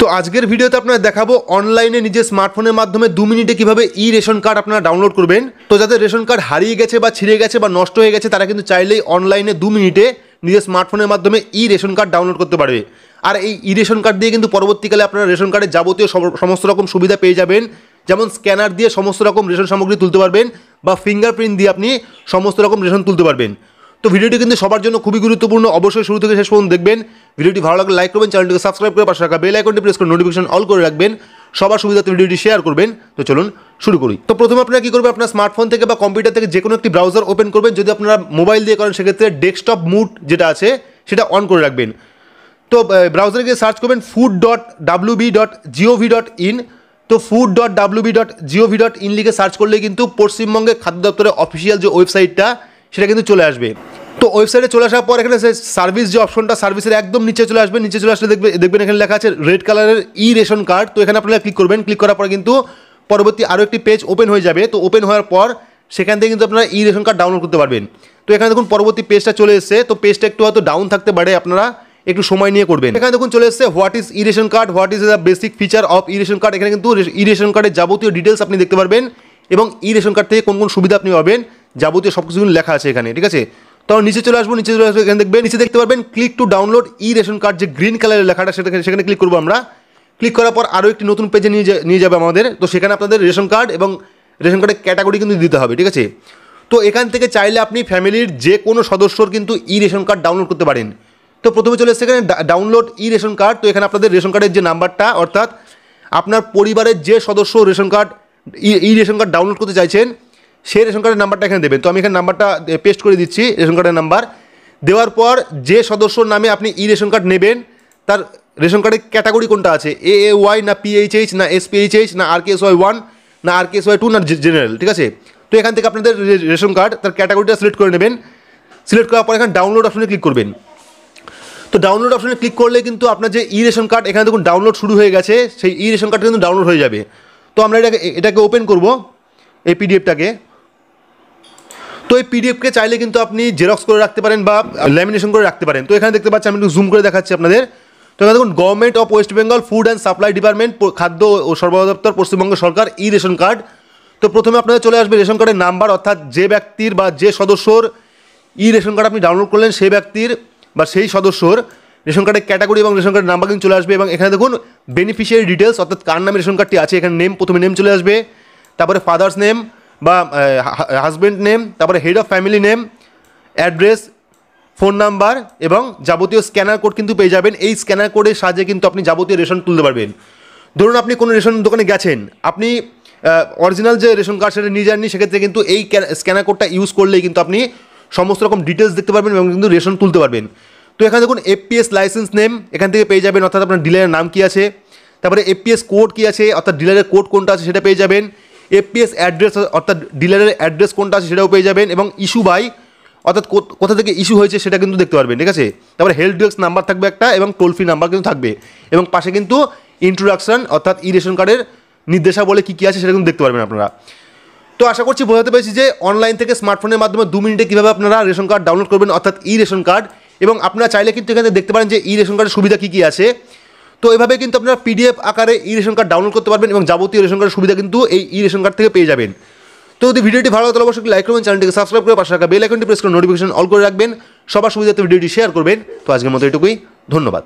তো আজকের ভিডিওতে আপনারা দেখাবো অনলাইনে নিজের স্মার্টফোনের মাধ্যমে 2 মিনিটে কিভাবে ই রেশন কার্ড আপনারা ডাউনলোড করবেন। তো যাদের রেশন কার্ড হারিয়ে গেছে বা ছিঁড়ে গেছে বা নষ্ট হয়ে গেছে তারা কিন্তু চাইলেই অনলাইনে 2 মিনিটে নিজের স্মার্টফোনের মাধ্যমে ই রেশন কার্ড ডাউনলোড করতে পারবে। আর এই ই রেশন কার্ড দিয়ে কিন্তু পরবর্তীকালে আপনারা রেশন কার্ডের যাবতীয় সমস্ত রকম সুবিধা পেয়ে যাবেন। যেমন স্ক্যানার দিয়ে সমস্ত রকম রেশন সামগ্রী তুলতে পারবেন বা ফিঙ্গারপ্রিন্ট দিয়ে আপনি সমস্ত রকম রেশন তুলতে পারবেন। তো ভিডিওটি কিন্তু সবার জন্য খুবই গুরুত্বপূর্ণ, অবশ্যই শুরু থেকে শেষ পর্যন্ত দেখবেন। ভিডিওটি ভালো লাগলে লাইক করবেন, চ্যানেলটিকে সাবস্ক্রাইব করে পাশে রাখা বেল আইকনটি প্রেস করে নোটিফিকেশন অল করে রাখবেন, সবার সুবিধাতে ভিডিওটি শেয়ার করবেন। তো চলুন শুরু করি। তো প্রথমে আপনারা কী করবেন, আপনার স্মার্টফোন থেকে বা কম্পিউটার থেকে যে কোনো একটি ব্রাউজার ওপেন করবেন। যদি আপনারা মোবাইল দিয়ে করেন সেক্ষেত্রে ডেস্কটপ মুড যেটা আছে সেটা অন করে রাখবেন। তো ব্রাউজারে গিয়ে সার্চ করবেন food.wb.gov.in। তো food.wb.gov.in লিখে সার্চ করলে কিন্তু পশ্চিমবঙ্গের খাদ্য দপ্তরের অফিসিয়াল যে ওয়েবসাইটটা সেটা কিন্তু চলে আসবে। তো ওয়েবসাইটে চলে আসার পর এখানে সার্ভিস যে অপশনটা, সার্ভিসের একদম নিচে চলে আসবে। নিচে চলে আসলে দেখবেন এখানে লেখা আছে রেড কালারের ই রেশন কার্ড। তো এখানে আপনারা ক্লিক করবেন। ক্লিক করার পর কিন্তু পরবর্তী আরও একটি পেজ ওপেন হয়ে যাবে। তো ওপেন হওয়ার পর সেখান থেকে কিন্তু আপনারা ই রেশন কার্ড ডাউনলোড করতে পারবেন। তো এখানে দেখুন পরবর্তী পেজটা চলে এসেছে। তো পেজটা একটু হয়তো ডাউন থাকতে পারে, আপনারা একটু সময় নিয়ে করবেন। এখানে দেখুন চলে এসেছে what is E ration card, what is the basic feature of E ration card. এখানে কিন্তু ই রেশন কার্ডের যাবতীয় ডিটেলস আপনি দেখতে পারবেন এবং ই রেশন কার্ড থেকে কোন কোন সুবিধা আপনি পাবেন যাবতীয় সব কিছু লেখা আছে এখানে, ঠিক আছে। তো নিচে চলে আসবো, এখানে দেখবেন নিচে দেখতে পারবেন click to download E ration card, যে গ্রিন কালারের লেখাটা সেখানে ক্লিক করবো আমরা। ক্লিক করার পর আরও একটি নতুন পেজে নিয়ে যাবে আমাদের। তো সেখানে আপনাদের রেশন কার্ড এবং রেশন কার্ডের ক্যাটাগরি কিন্তু দিতে হবে, ঠিক আছে। তো এখান থেকে চাইলে আপনি ফ্যামিলির যে কোনো সদস্যর কিন্তু ই রেশন কার্ড ডাউনলোড করতে পারেন। তো প্রথমে চলে এসেছে এখানে ডাউনলোড ই রেশন কার্ড। তো এখানে আপনাদের রেশন কার্ডের যে নাম্বারটা, অর্থাৎ আপনার পরিবারের যে সদস্য রেশন কার্ড ই রেশন কার্ড ডাউনলোড করতে চাইছেন সেই রেশন কার্ডের নাম্বারটা এখানে দেবেন। তো আমি এখানে নাম্বারটা পেস্ট করে দিচ্ছি, রেশন কার্ডের নাম্বার দেওয়ার পর যে সদস্যর নামে আপনি ই রেশন কার্ড নেবেন তার রেশন কার্ডের ক্যাটাগরি কোনটা আছে, AAY না PHH না SPHH না RKSY1 না RKSY2 না জেনারেল, ঠিক আছে। তো এখান থেকে আপনাদের রেশন কার্ড তার ক্যাটাগরিটা সিলেক্ট করে নেবেন। সিলেক্ট করার পর এখানে ডাউনলোড অপশনে ক্লিক করবেন। তো ডাউনলোড অপশনে ক্লিক করলে কিন্তু আপনার যে ই রেশন কার্ড এখানে দেখুন ডাউনলোড শুরু হয়ে গেছে, সেই ই রেশন কার্ডটা কিন্তু ডাউনলোড হয়ে যাবে। তো আমরা এটাকে ওপেন করব, এই পিডিএফটাকে। তো এই পিডিএফকে চাইলে কিন্তু আপনি জেরক্স করে রাখতে পারেন বা ল্যামিনেশন করে রাখতে পারেন। তো এখানে দেখতে পাচ্ছি, আমি একটু জুম করে দেখাচ্ছি আপনাদের। তো এখানে দেখুন government of West Bengal food and supply department, খাদ্য ও সরবরাহ দপ্তর, পশ্চিমবঙ্গ সরকার, ই রেশন কার্ড। তো প্রথমে আপনাদের চলে আসবে রেশন কার্ডের নাম্বার, অর্থাৎ যে ব্যক্তির বা যে সদস্যর ই রেশন কার্ড আপনি ডাউনলোড করলেন সেই ব্যক্তির বা সেই সদস্যর রেশন কার্ডের ক্যাটাগরি এবং রেশন কার্ডের নাম্বার কিন্তু চলে আসবে। এবং এখানে দেখুন বেনিফিশিয়ারি ডিটেলস, অর্থাৎ কার নামে রেশন কার্ডটি আছে, এখানে নেম, প্রথমে নেম চলে আসবে, তারপরে ফাদার্স নেম বা হাজব্যান্ড নেম, তারপরে head of family name, address, phone number এবং যাবতীয় স্ক্যানার কোড কিন্তু পেয়ে যাবেন। এই স্ক্যানার কোডের সাহায্যে কিন্তু আপনি যাবতীয় রেশন তুলতে পারবেন। ধরুন আপনি কোনো রেশন দোকানে গেছেন, আপনি অরিজিনাল যে রেশন কার্ড সেটা নিয়ে যাননি, সেক্ষেত্রে কিন্তু এই স্ক্যানার কোডটা ইউজ করলেই কিন্তু আপনি সমস্ত রকম ডিটেলস দেখতে পারবেন এবং কিন্তু রেশন তুলতে পারবেন। তো এখানে দেখুন FPS লাইসেন্স নেম এখান থেকে পেয়ে যাবেন, অর্থাৎ আপনার ডিলারের নাম কী আছে, তারপরে FPS কোড কী আছে, অর্থাৎ ডিলারের কোড কোনটা আছে সেটা পেয়ে যাবেন। FPS অ্যাড্রেস, অর্থাৎ ডিলারের অ্যাড্রেস কোনটা আছে সেটাও পেয়ে যাবেন। এবং ইস্যু বাই, অর্থাৎ কোথা থেকে ইস্যু হয়েছে সেটা কিন্তু দেখতে পারবেন, ঠিক আছে। তারপরে হেল্প ডেস্ক নাম্বার থাকবে একটা এবং টোল ফ্রি নাম্বার কিন্তু থাকবে। এবং পাশে কিন্তু ইন্ট্রোডাকশন, অর্থাৎ ই রেশন কার্ডের নির্দেশাবলী কী কী আছে সেটা কিন্তু দেখতে পারবেন আপনারা। তো আশা করছি বোঝাতে পেরেছি যে অনলাইন থেকে স্মার্টফোনের মাধ্যমে 2 মিনিটে কীভাবে আপনারা রেশন কার্ড ডাউনলোড করবেন, অর্থাৎ ই রেশন কার্ড। এবং আপনারা চাইলে কিন্তু এখানে দেখতে পারেন যে ই রেশন কার্ডের সুবিধা কী কী আছে। তো এভাবে কিন্তু আপনারা PDF আকারে ই রেশন কার্ড ডাউনলোড করতে পারবেন এবং যাবতীয় রেশন কার্ডের সুবিধা কিন্তু এই ই রেশন কার্ড থেকে পেয়ে যাবেন। তো যদি ভিডিওটি ভালো লাগে তাহলে অবশ্যই লাইক করবেন, চ্যানেলটিকে সাবস্ক্রাইব করে পাশে রাখা বেল আইকনটি প্রেস করে নোটিফিকেশন অল করে রাখবেন, সবার সুবিধাতে ভিডিওটি শেয়ার করবেন। তো আজকের মতো এটুকুই, ধন্যবাদ।